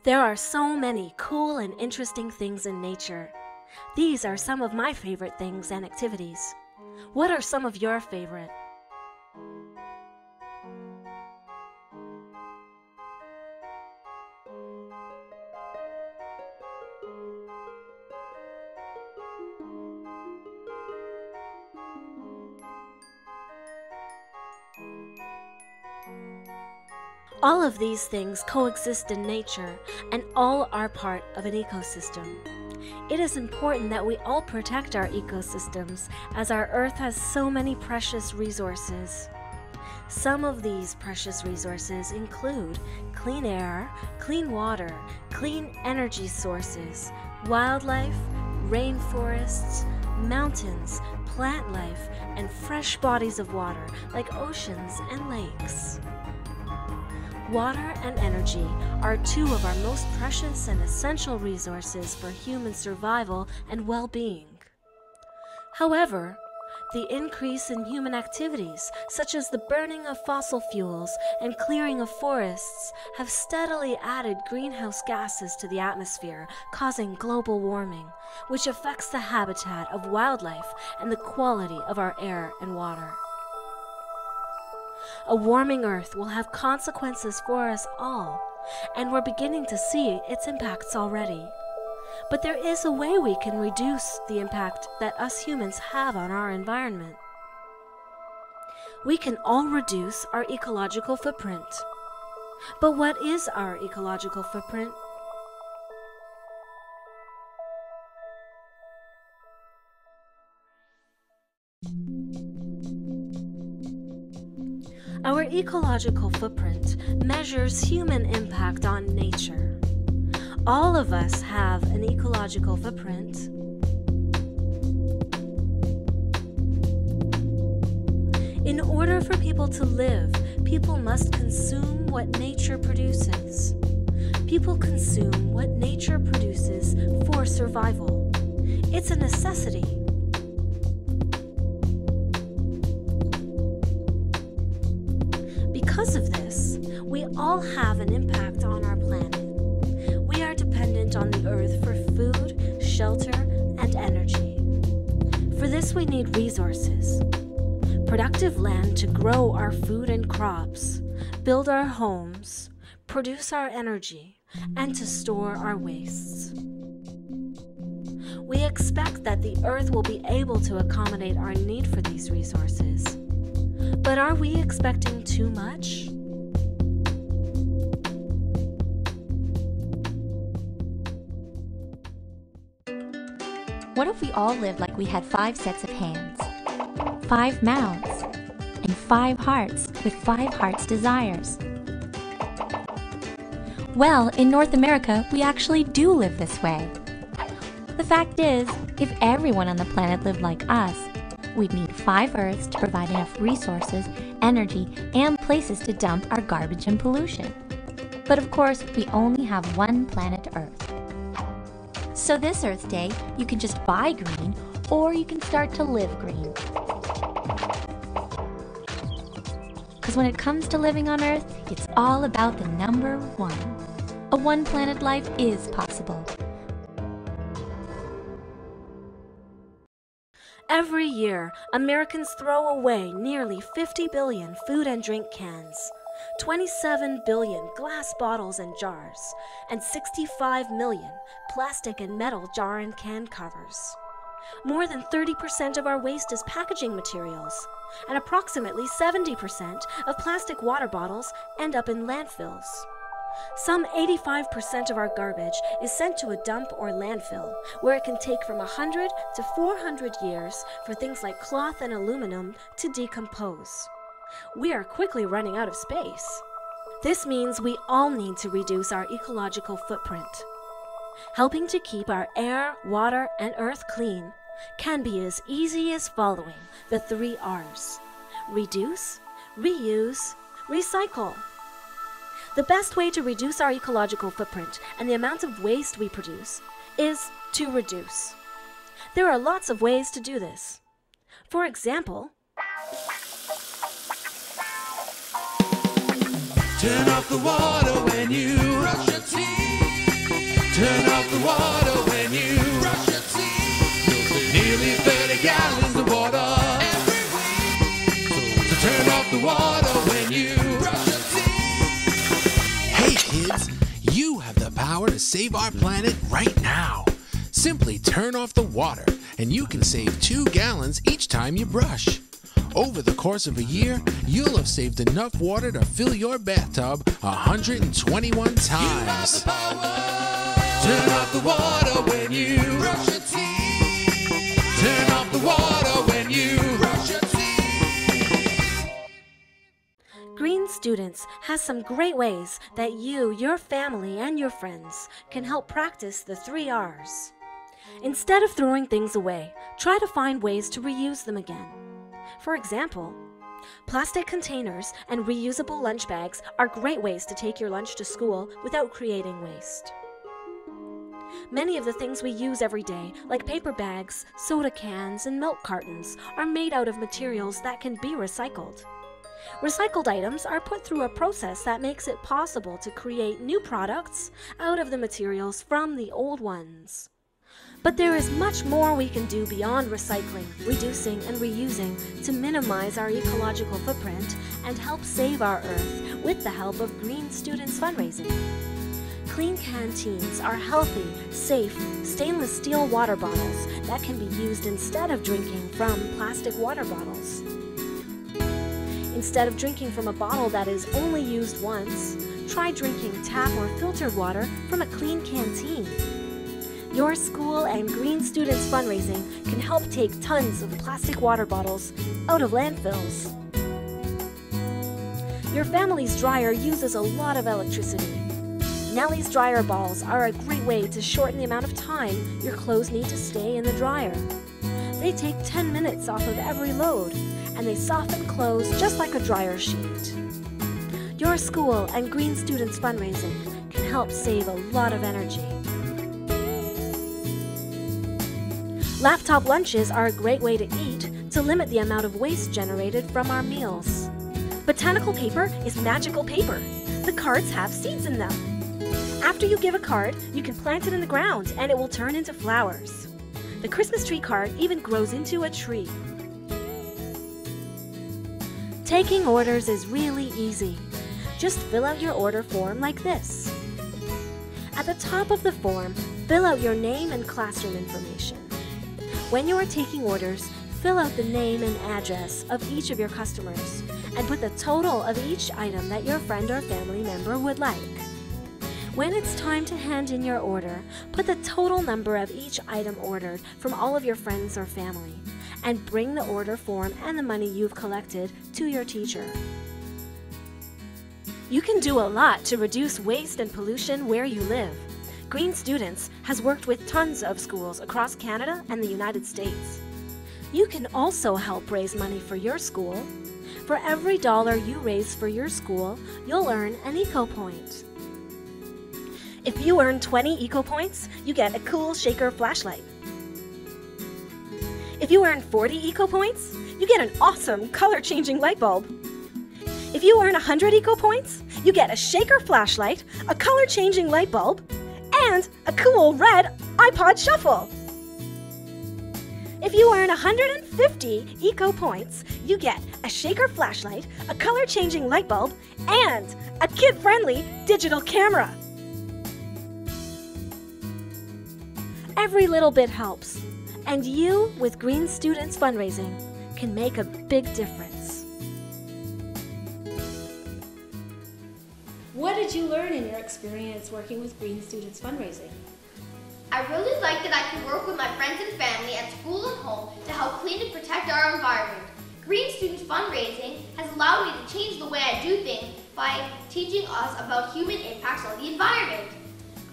There are so many cool and interesting things in nature. These are some of my favorite things and activities. What are some of your favorite? All of these things coexist in nature, and all are part of an ecosystem. It is important that we all protect our ecosystems, as our Earth has so many precious resources. Some of these precious resources include clean air, clean water, clean energy sources, wildlife, rainforests, mountains, plant life, and fresh bodies of water like oceans and lakes. Water and energy are two of our most precious and essential resources for human survival and well-being. However, the increase in human activities, such as the burning of fossil fuels and clearing of forests, have steadily added greenhouse gases to the atmosphere, causing global warming, which affects the habitat of wildlife and the quality of our air and water. A warming Earth will have consequences for us all, and we're beginning to see its impacts already. But there is a way we can reduce the impact that us humans have on our environment. We can all reduce our ecological footprint. But what is our ecological footprint? Our ecological footprint measures human impact on nature. All of us have an ecological footprint. In order for people to live, people must consume what nature produces. People consume what nature produces for survival. It's a necessity. Because of this, we all have an impact on our planet. We are dependent on the Earth for food, shelter, and energy. For this, we need resources. Productive land to grow our food and crops, build our homes, produce our energy, and to store our wastes. We expect that the Earth will be able to accommodate our need for these resources. But are we expecting too much? What if we all lived like we had 5 sets of hands, 5 mouths, and 5 hearts with 5 hearts' desires? Well, in North America, we actually do live this way. The fact is, if everyone on the planet lived like us, we'd need 5 Earths to provide enough resources, energy, and places to dump our garbage and pollution. But of course, we only have one planet Earth. So this Earth Day, you can just buy green, or you can start to live green. Because when it comes to living on Earth, it's all about the number 1. A one-planet life is possible. Every year, Americans throw away nearly 50 billion food and drink cans, 27 billion glass bottles and jars, and 65 million plastic and metal jar and can covers. More than 30% of our waste is packaging materials, and approximately 70% of plastic water bottles end up in landfills. Some 85% of our garbage is sent to a dump or landfill, where it can take from 100 to 400 years for things like cloth and aluminum to decompose. We are quickly running out of space. This means we all need to reduce our ecological footprint. Helping to keep our air, water, and earth clean can be as easy as following the 3 R's: reduce, reuse, recycle. The best way to reduce our ecological footprint and the amount of waste we produce is to reduce. There are lots of ways to do this. For example, Turn off the water when you brush your teeth. Turn off the water when you brush your teeth. Nearly 30 gallons of water every week. So turn off the water when you brush your teeth. Hey kids, you have the power to save our planet right now. Simply turn off the water and you can save 2 gallons each time you brush. Over the course of a year, you'll have saved enough water to fill your bathtub 121 times. You have the power. Turn off the water when you brush your teeth. Turn off the water when you brush your teeth. Green Students has some great ways that you, your family, and your friends can help practice the 3 R's. Instead of throwing things away, try to find ways to reuse them again. For example, plastic containers and reusable lunch bags are great ways to take your lunch to school without creating waste. Many of the things we use every day, like paper bags, soda cans, and milk cartons, are made out of materials that can be recycled. Recycled items are put through a process that makes it possible to create new products out of the materials from the old ones. But there is much more we can do beyond recycling, reducing, and reusing to minimize our ecological footprint and help save our Earth with the help of Green Students Fundraising. Clean canteens are healthy, safe, stainless steel water bottles that can be used instead of drinking from plastic water bottles. Instead of drinking from a bottle that is only used once, try drinking tap or filtered water from a clean canteen. Your school and Green Students Fundraising can help take tons of plastic water bottles out of landfills. Your family's dryer uses a lot of electricity. Nellie's dryer balls are a great way to shorten the amount of time your clothes need to stay in the dryer. They take 10 minutes off of every load, and they soften clothes just like a dryer sheet. Your school and Green Students Fundraising can help save a lot of energy. Laptop lunches are a great way to eat to limit the amount of waste generated from our meals. Botanical paper is magical paper. The cards have seeds in them. After you give a card, you can plant it in the ground and it will turn into flowers. The Christmas tree card even grows into a tree. Taking orders is really easy. Just fill out your order form like this. At the top of the form, fill out your name and classroom information. When you are taking orders, fill out the name and address of each of your customers and put the total of each item that your friend or family member would like. When it's time to hand in your order, put the total number of each item ordered from all of your friends or family and bring the order form and the money you've collected to your teacher. You can do a lot to reduce waste and pollution where you live. Green Students has worked with tons of schools across Canada and the United States. You can also help raise money for your school. For every $1 you raise for your school, you'll earn an Eco Point. If you earn 20 Eco Points, you get a cool shaker flashlight. If you earn 40 Eco Points, you get an awesome color-changing light bulb. If you earn 100 Eco Points, you get a shaker flashlight, a color-changing light bulb, and a cool red iPod Shuffle. If you earn 150 Eco Points, you get a shaker flashlight, a color-changing light bulb, and a kid-friendly digital camera. Every little bit helps, and you, with Green Students Fundraising, can make a big difference. What did you learn in your experience working with Green Students Fundraising? I really like that I can work with my friends and family at school and home to help clean and protect our environment. Green Students Fundraising has allowed me to change the way I do things by teaching us about human impacts on the environment.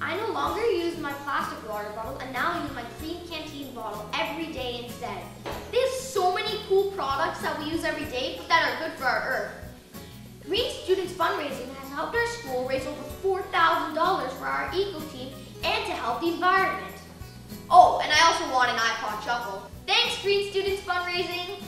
I no longer use my plastic water bottle and now use my clean canteen bottle every day instead. There's so many cool products that we use every day that are good for our Earth. Green Students Fundraising has helped our school raise over $4,000 for our eco team and to help the environment. Oh, and I also want an iPod Shuffle. Thanks, Green Students Fundraising!